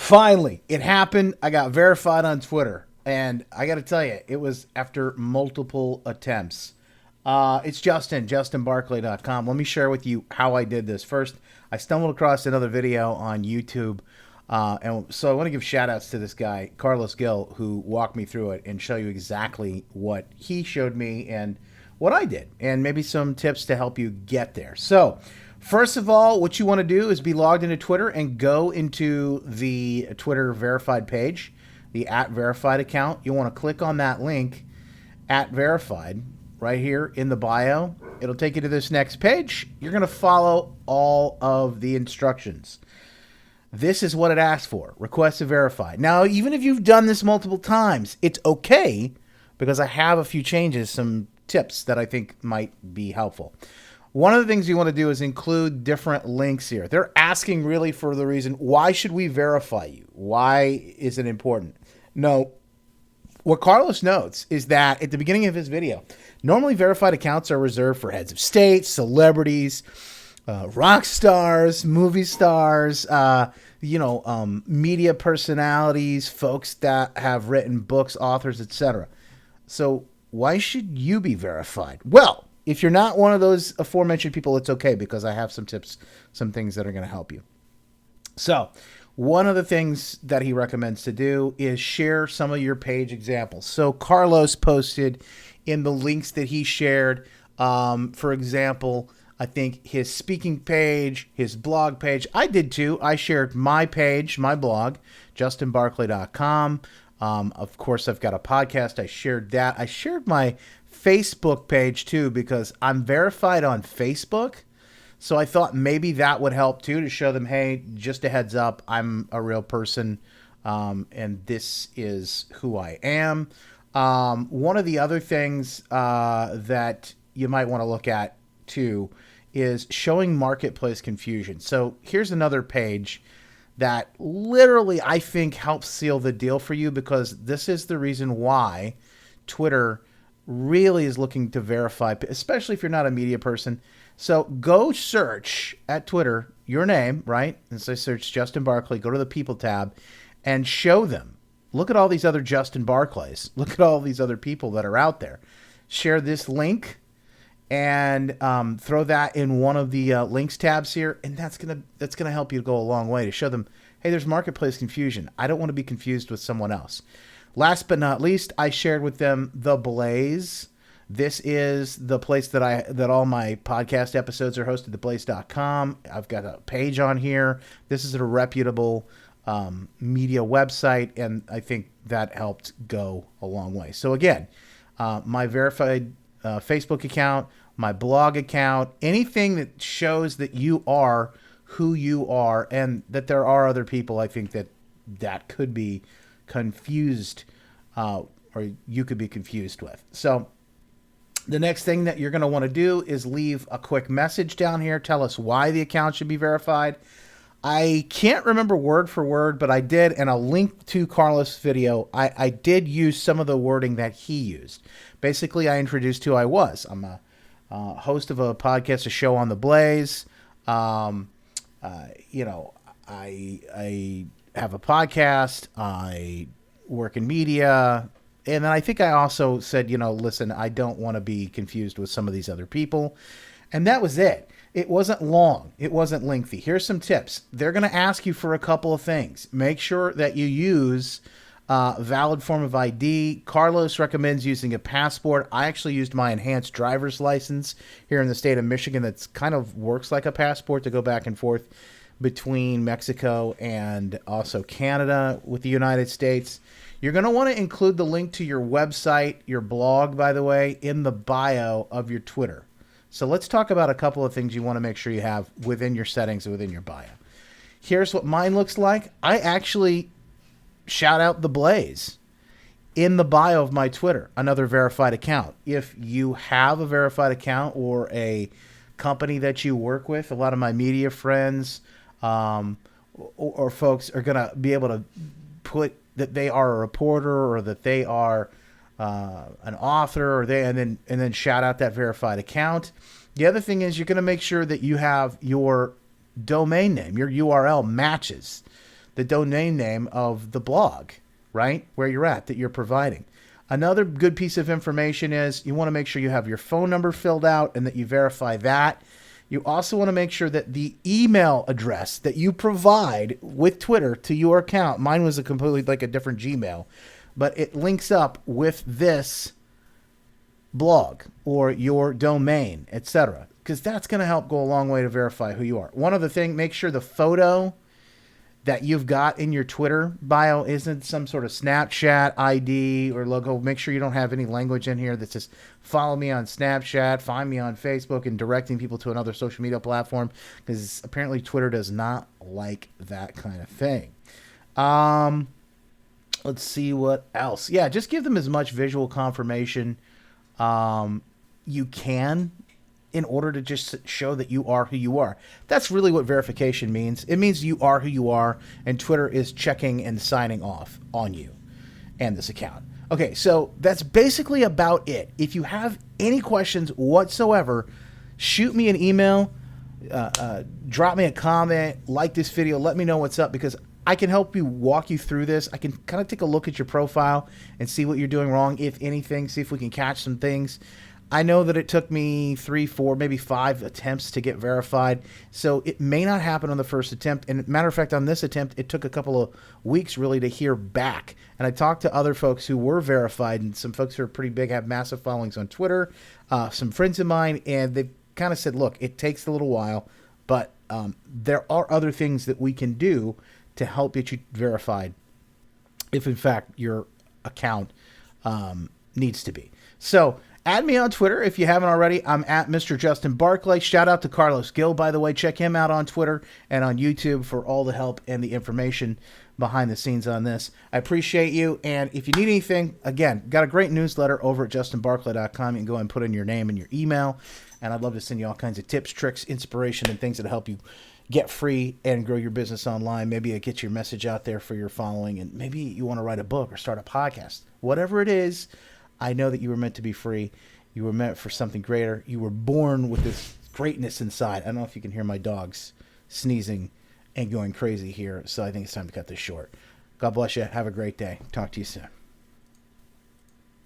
Finally, it happened. I got verified on Twitter. And I got to tell you, it was after multiple attempts. It's justinbarclay.com. Let me share with you how I did this. First, I stumbled across another video on YouTube. And so I want to give shout outs to this guy, Carlos Gil, who walked me through it and show you exactly what he showed me and what I did, and maybe some tips to help you get there. So, first of all, what you want to do is be logged into Twitter and go into the Twitter verified page, the @verified account. You want to click on that link, @verified, right here in the bio. It'll take you to this next page. You're going to follow all of the instructions. This is what it asks for. Request to verify. Now, even if you've done this multiple times, it's okay because I have a few changes, some tips that I think might be helpful. One of the things you want to do is include different links here. They're asking really for the reason, why should we verify you? Why is it important? No, what Carlos notes is that at the beginning of his video, normally verified accounts are reserved for heads of state, celebrities, rock stars, movie stars, media personalities, folks that have written books, authors, etc. So why should you be verified? Well, if you're not one of those aforementioned people, it's okay because I have some tips, some things that are going to help you. So one of the things that he recommends to do is share some of your page examples. So Carlos posted in the links that he shared, for example, I think his speaking page, his blog page. I did too. I shared my page, my blog, justinbarclay.com. Of course, I've got a podcast. I shared that. I shared my Facebook page too because I'm verified on Facebook. So I thought maybe that would help too, to show them, hey, just a heads up, I'm a real person, and this is who I am. One of the other things that you might want to look at too is showing marketplace confusion. So here's another page that literally I think helps seal the deal for you, because this is the reason why Twitter really is looking to verify, especially if you're not a media person. So go search at Twitter your name, right? And so search Justin Barclay, go to the People tab and show them. Look at all these other Justin Barclays. Look at all these other people that are out there. Share this link and throw that in one of the links tabs here, and that's gonna help you go a long way to show them, hey, there's marketplace confusion. I don't want to be confused with someone else. Last but not least, I shared with them The Blaze. This is the place that all my podcast episodes are hosted, theblaze.com. I've got a page on here. This is a reputable media website, and I think that helped go a long way. So again, my verified Facebook account, my blog account, anything that shows that you are who you are and that there are other people, I think that could be confused, or you could be confused with. So the next thing that you're going to want to do is leave a quick message down here. Tell us why the account should be verified. I can't remember word for word, but I did, and I'll link to Carlos' video. I did use some of the wording that he used. Basically, I introduced who I was. I'm a host of a podcast, a show on The Blaze. I have a podcast. I work in media. And then I think I also said, listen, I don't want to be confused with some of these other people. And that was it. It wasn't long. It wasn't lengthy. Here's some tips. They're going to ask you for a couple of things. Make sure that you use a valid form of ID. Carlos recommends using a passport. I actually used my enhanced driver's license here in the state of Michigan. That's kind of works like a passport to go back and forth between Mexico and also Canada with the United States. You're going to want to include the link to your website, your blog, by the way, in the bio of your Twitter. So let's talk about a couple of things you want to make sure you have within your settings and within your bio. Here's what mine looks like. I actually shout out The Blaze in the bio of my Twitter, another verified account. If you have a verified account or a company that you work with, a lot of my media friends or folks are going to be able to put that they are a reporter or that they are an author, or and then shout out that verified account. The other thing is you're going to make sure that you have your domain name, your URL matches the domain name of the blog, right? Where you're at, that you're providing. Another good piece of information is you want to make sure you have your phone number filled out and that you verify that. You also want to make sure that the email address that you provide with Twitter to your account, mine was a completely like a different Gmail, but it links up with this blog or your domain, etc. Because that's going to help go a long way to verify who you are. One other thing, make sure the photo that you've got in your Twitter bio isn't some sort of Snapchat ID or logo. Make sure you don't have any language in here that says follow me on Snapchat, find me on Facebook, and directing people to another social media platform, because apparently Twitter does not like that kind of thing. Let's see what else. Yeah, just give them as much visual confirmation you can in order to just show that you are who you are. That's really what verification means. It means you are who you are, and Twitter is checking and signing off on you and this account. Okay, so that's basically about it. If you have any questions whatsoever, shoot me an email, drop me a comment, like this video, let me know what's up, because I can help you walk you through this. I can kind of take a look at your profile and see what you're doing wrong, if anything, see if we can catch some things. I know that it took me 3, 4, maybe 5 attempts to get verified, so it may not happen on the first attempt. And matter of fact, on this attempt, it took a couple of weeks really to hear back. And I talked to other folks who were verified, and some folks who are pretty big, have massive followings on Twitter, some friends of mine, and they kind of said, look, it takes a little while, but there are other things that we can do to help get you verified if, in fact, your account needs to be. So add me on Twitter if you haven't already. I'm at Mr. Justin Barclay. Shout out to Carlos Gill, by the way. Check him out on Twitter and on YouTube for all the help and the information behind the scenes on this. I appreciate you. And if you need anything, again, got a great newsletter over at justinbarclay.com. You can go and put in your name and your email. And I'd love to send you all kinds of tips, tricks, inspiration, and things that help you get free and grow your business online. Maybe it gets your message out there for your following. And maybe you want to write a book or start a podcast. Whatever it is, I know that you were meant to be free. You were meant for something greater. You were born with this greatness inside. I don't know if you can hear my dogs sneezing and going crazy here, so I think it's time to cut this short. God bless you. Have a great day. Talk to you soon.